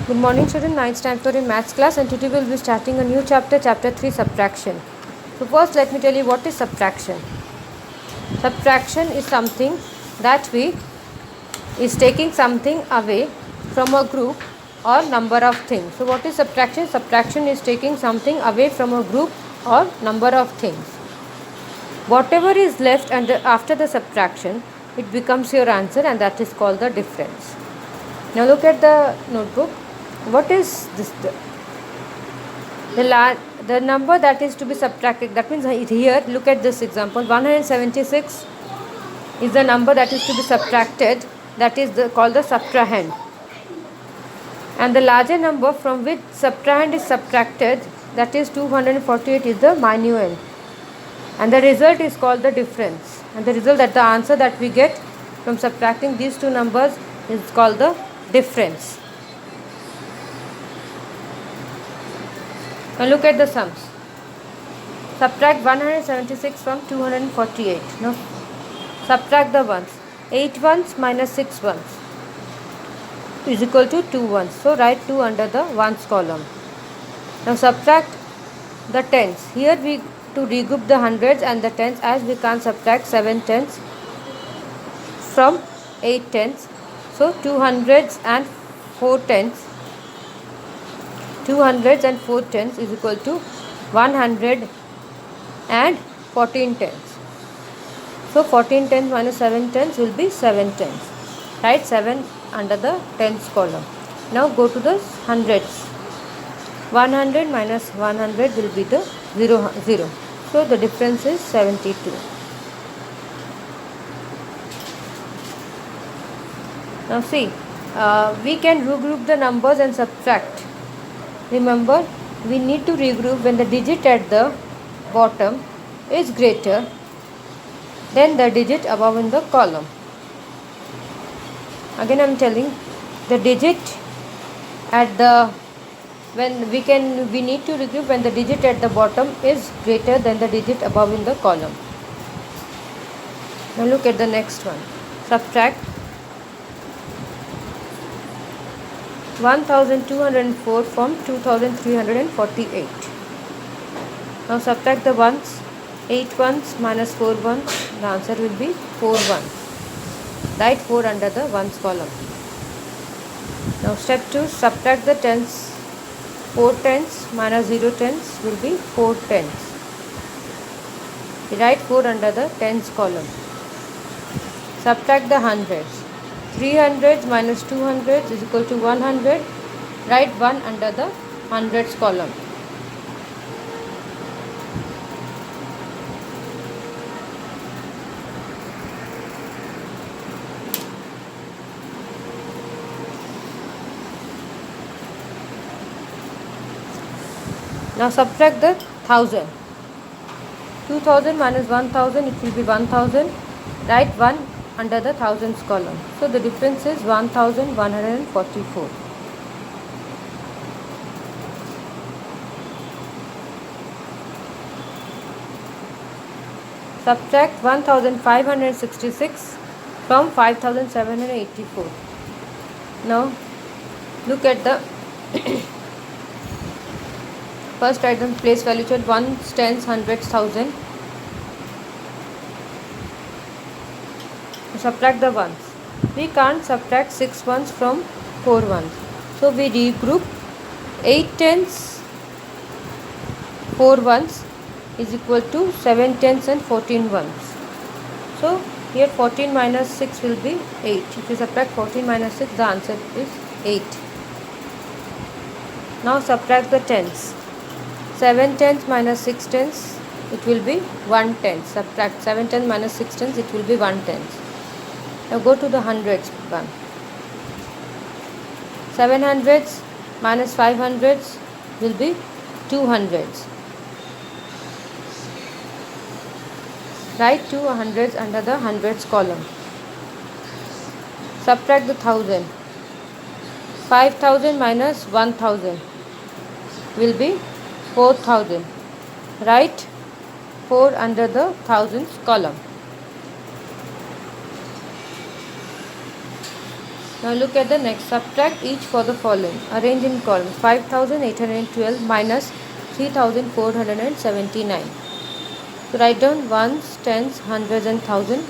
Good morning student, 9th time for in maths class, and today we will be starting a new chapter, chapter 3, subtraction. So first let me tell you what is subtraction. Subtraction is something that is taking something away from a group or number of things. So what is subtraction? Subtraction is taking something away from a group or number of things. Whatever is left after the subtraction, it becomes your answer, and that is called the difference. Now look at the notebook. What is this? The number that is to be subtracted. That means here, look at this example. 176 is the number that is to be subtracted. That is called the subtrahend. And the larger number from which subtrahend is subtracted, that is 248, is the minuend. And the result is called the difference. And the result, that the answer that we get from subtracting these two numbers, is called the difference. Now look at the sums. Subtract 176 from 248. Now subtract the ones. 8 ones minus 6 ones is equal to 2 ones. So write 2 under the ones column. Now subtract the tens. Here we to regroup the hundreds and the tens, as we can't subtract 7 tens from 8 tens. So 2 hundreds and 4 tens. 200s and 4 tens is equal to 100 and 14 tens. So 14 tens minus 7 tens will be 7 tens. Write 7 under the tens column. Now go to the hundreds. 100 minus 100 will be the 0. So the difference is 72. Now see, we can regroup the numbers and subtract. Remember, we need to regroup when the digit at the bottom is greater than the digit above in the column. Again I am telling, the digit at the we need to regroup when the digit at the bottom is greater than the digit above in the column. Now look at the next one. Subtract 1204 from 2348. Now subtract the ones. 8 ones minus 4 ones. The answer will be 4 ones. Write 4 under the ones column. Now step 2. Subtract the tens. 4 tens minus 0 tens will be 4 tens. Write 4 under the tens column. Subtract the hundreds. 300s minus 200s is equal to 100. Write 1 under the hundreds column. Now subtract the 1000. 2000 minus 1000, it will be 1000. Write 1 under the thousands column. So the difference is 1144. Subtract 1566 from 5784. Now look at the first item, place value at ones, tens, hundreds, thousand. Subtract the ones. We can't subtract 6 ones from 4 ones. So we regroup 8 tens, 4 ones is equal to 7 tens and 14 ones. So here 14 minus 6 will be 8. If you subtract 14 minus 6, the answer is 8. Now subtract the tens. 7 tens minus 6 tens, it will be 1 tenth. Subtract 7 tens minus 6 tens, it will be 1 tenth. Now go to the hundreds one. 700s minus 500s will be 200s. Write 200s under the hundreds column. Subtract the 1000. 5000 minus 1000 will be 4000. Write 4 under the thousands column. Now look at the next. Subtract each for the following. Arrange in columns. 5812 minus 3479. So write down ones, tens, hundreds and thousand.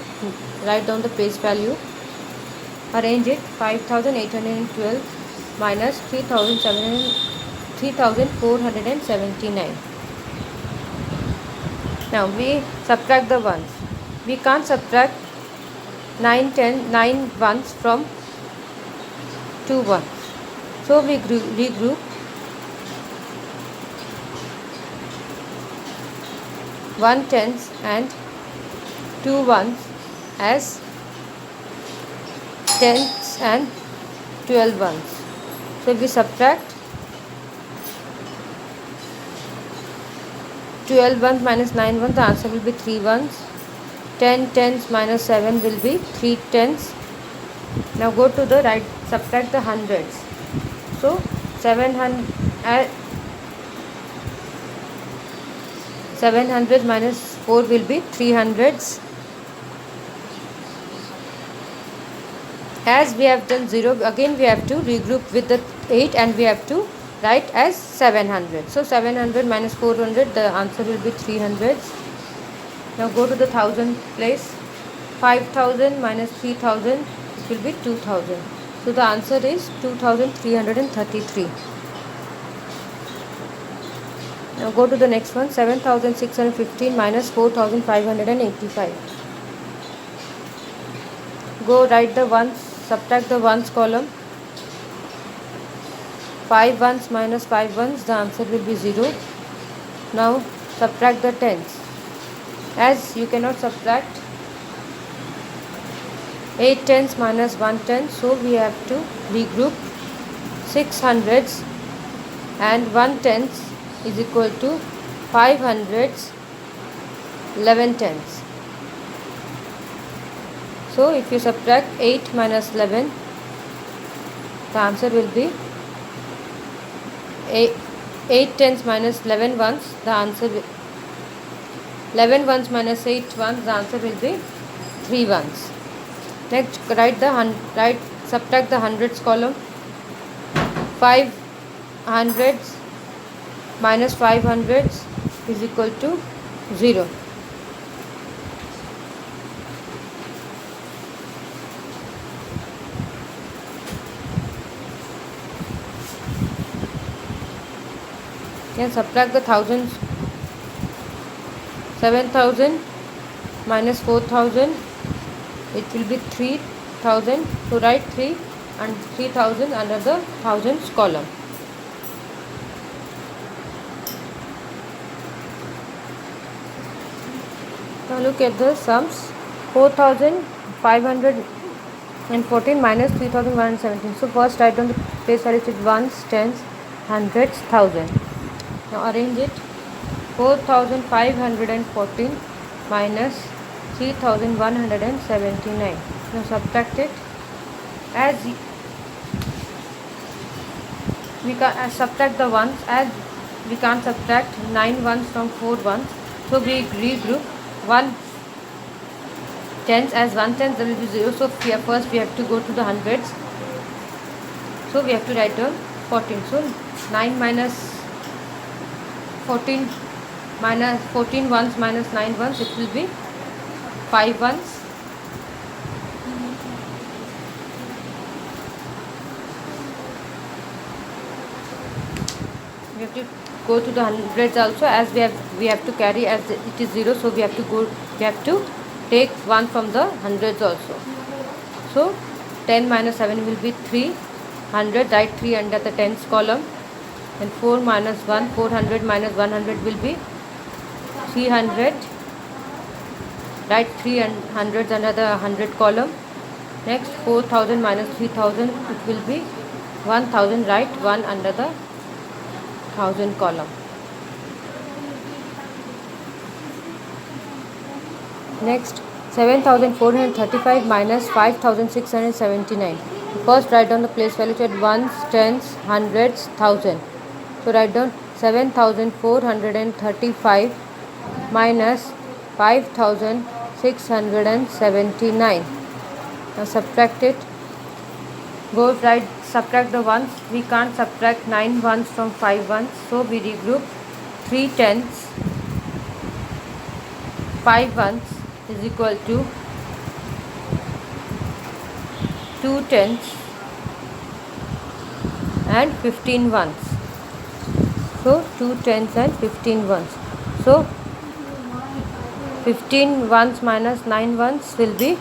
Write down the place value. Arrange it. 5812 minus 3479. Now we subtract the ones. We can't subtract 9 ones from 2 ones. So we regroup 1 tens and 2 ones as tens and 12 ones. So if we subtract 12 ones minus 9 ones, the answer will be 3 ones. 10 tens minus 7 will be 3 tens. Now go to the right, subtract the hundreds. So 700 minus 4 will be 300s. As we have done 0, again we have to regroup with the 8 and we have to write as 700. So 700 minus 400, the answer will be 300s. Now go to the thousand place. 5000 minus 3000, it will be 2000. So the answer is 2333. Now go to the next one. 7615 minus 4585. Go write the ones, subtract the ones column. 5 ones minus 5 ones, the answer will be 0. Now subtract the tens. As you cannot subtract 8 tens minus 1 ten, so we have to regroup 6 hundreds and 1 tens is equal to 5 hundreds, 11 tens. So if you subtract 8 minus 11, the answer will be 8 tens minus 11 ones, the answer will 11 ones minus 8 ones, the answer will be 3 ones. Next, subtract the hundreds column. 5 hundreds minus 5 hundreds is equal to 0. Then subtract the thousands. 7000 minus 4000, it will be 3000. So write 3 and 3000 under the thousands column. Now look at the sums. 4514 minus 3117. So first write down the place value with ones, tens, hundreds, thousand. Now arrange it. 4514 minus 3179. Now subtract it. As we can subtract the ones, as we can't subtract 9 ones from 4 ones, so we regroup 1 tens. As 1 tens, there will be 0. So first we have to go to the hundreds. So we have to write down 14. So 9 minus 14 minus 14 ones minus 9 ones, it will be 5 ones. We have to go to the hundreds also, as we have to carry, as it is 0, so we have to take 1 from the hundreds also. So 10 minus 7 will be 300. Write 3 under the tens column. And 4 minus 1, 400 minus 100 will be 300. Write 3 hundreds under the 100 column. Next 4000 minus 3000, it will be 1000. Write 1 under the 1000 column. Next 7435 minus 5679. First write down the place values at ones, tens, hundreds, thousand. So write down 7435 minus 5679. Now subtract it. Go right, subtract the ones. We can't subtract 9 ones from 5 ones, so we regroup 3 tens. 5 ones is equal to 2 tens and 15 ones. So 2 tens and 15 ones. So 15 ones minus 9 ones will be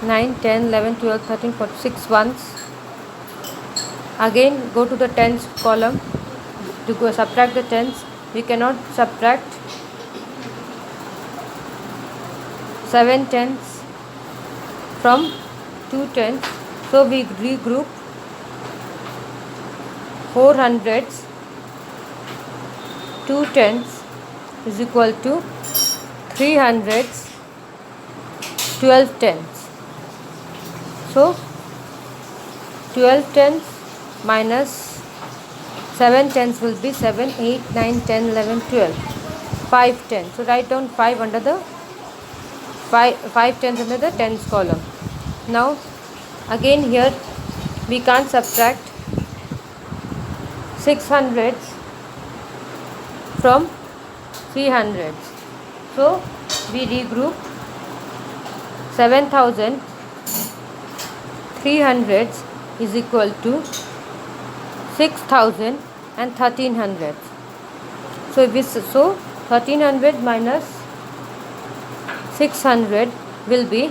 9, 10, 11, 12, 13, 14, 6 ones. Again go to the tens column to go subtract the tens. We cannot subtract 7 tens from 2 tens, so we regroup 4 hundreds. 2 tens is equal to 3 hundreds, 12 tens. So 12 tens minus 7 tens will be 7, 8, 9, 10, 11, 12. 5 tens. So write down 5 under the 5 tens under the tens column. Now again here we can't subtract 6 hundreds from 3 hundreds. So we regroup 7,000. 3 hundreds is equal to 6,000 and 13 hundreds. So if we 1300 minus 600 will be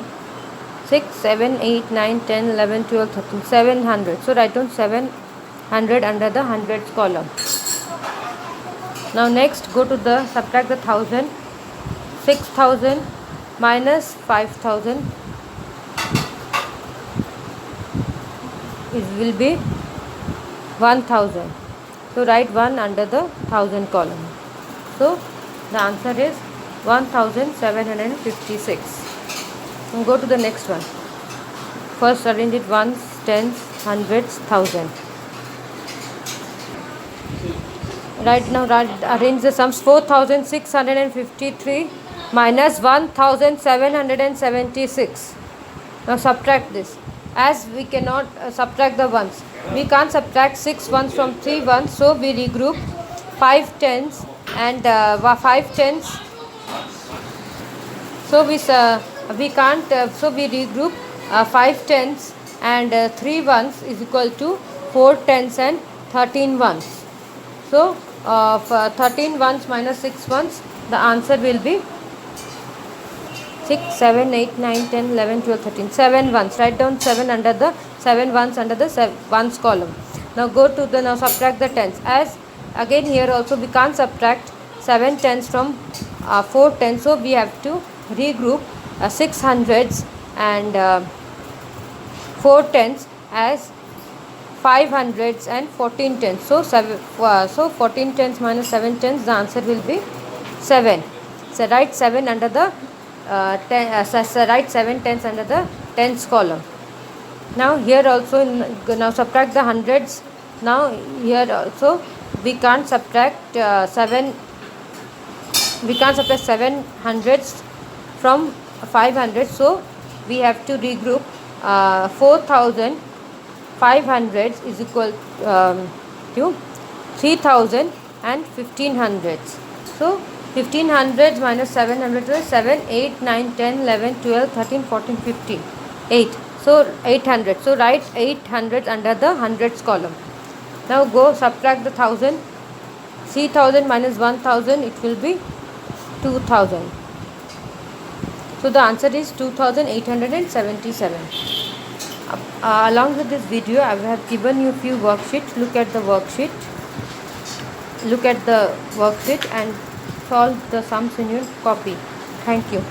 6, 7, 8, 9, 10, 11, 12, 13, 700. So write down 700 under the hundreds column. Now next go to the subtract the 1000. 6,000 minus 5,000 it will be 1,000. So write 1 under the 1000 column. So the answer is 1756. Now go to the next one. First arrange it ones, tens, hundreds, thousand. Right now arrange the sums. 4,653 minus 1,776. Now subtract this. As we cannot subtract the ones, we can't subtract 6 ones from 3 ones, so we regroup 5 tens and 5 tens. So we can't. So we regroup 5 tens and 3 ones is equal to 4 tens and 13 ones. So 13 ones minus 6 ones, the answer will be 6, 7, 8, 9, 10, 11, 12, 13. 7 ones. Write down 7 under the 7 ones under the ones column. Now go to the now subtract the tens. As again here also we can't subtract 7 tens from 4 tens, so we have to regroup 6 hundreds and 4 tens as 5 hundreds and 14 tens. So 14 tens minus 7 tens, the answer will be 7. So write 7 under the write 7 tens under the tens column. Now here also now subtract the hundreds. Now here also we can't subtract 7 hundreds from 500, so we have to regroup 4,500 is equal to 3,000 and 1500s. So 1500 minus 700 is 7, 8, 9, 10, 11, 12, 13, 14, 15, 8. So 800. So write 800 under the hundreds column. Now go subtract the 1000. 3000 minus 1000, it will be 2000. So the answer is 2877. Along with this video, I have given you few worksheets. Look at the worksheet. Look at the worksheet and solve the sums in your copy. Thank you.